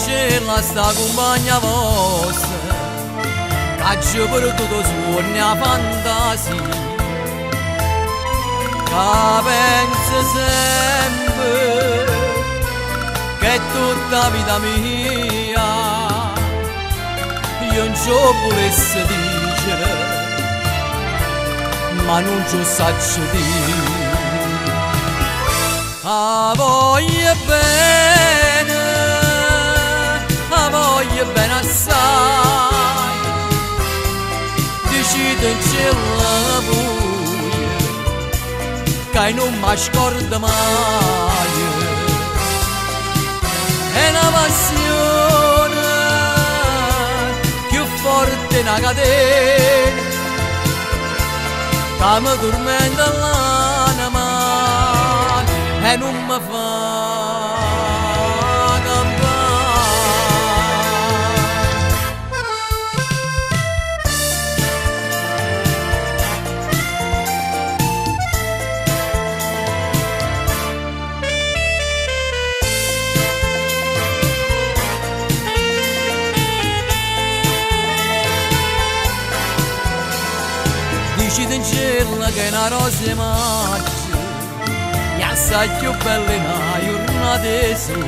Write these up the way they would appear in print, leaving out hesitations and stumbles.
cielo sta compagna vostra, che per tutto suoni a fantasia, che pensa sempre che è tutta vita mia, io non ci volessi dire, ma non ci saggio dire. A voglio bene assai, decide in cielo buio, che non mi scorda mai. È una passione più forte una catena, che mi tormenta l'anima e non mi fa campare. Dici in cielo che è una rosa magia, e assai più bella in una giornata su,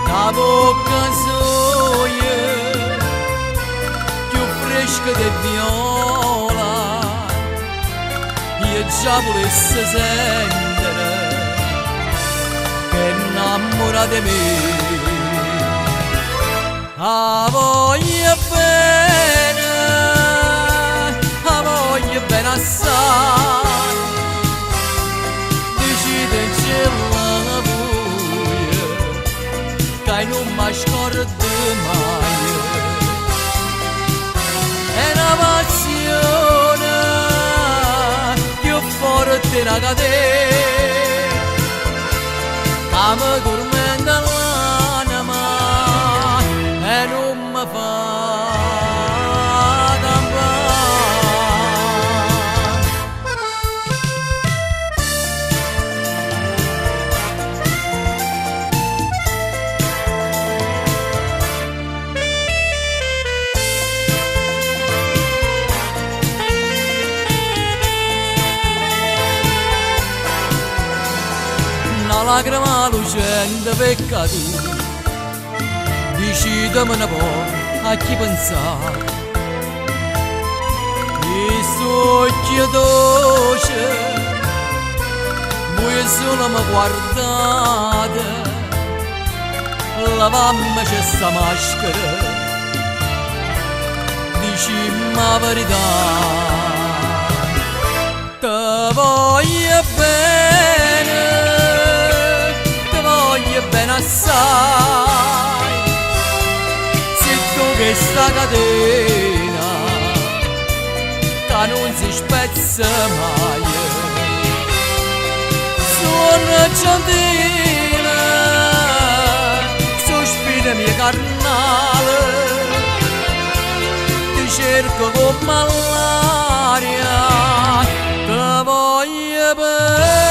la bocca soia più fresca di viola, io già volessi sentire che innamora di me. A voglio bene assai, decide in cielo buio, che non mi scorda mai. È una passione più forte una catena, che mi tormenta l'anima e non mi fa campare. Una lacrima lucente peccato, decidimi un po' a chi pensare. I suoi occhi dolci, voi solo mi guardate, lavammi questa maschera, dicimmi la verità. Te voglio bene assai, se tu che sta catena che non si spezza mai, suona gentile, sospira mia carnale, ti cerco come l'aria, te voglio bene.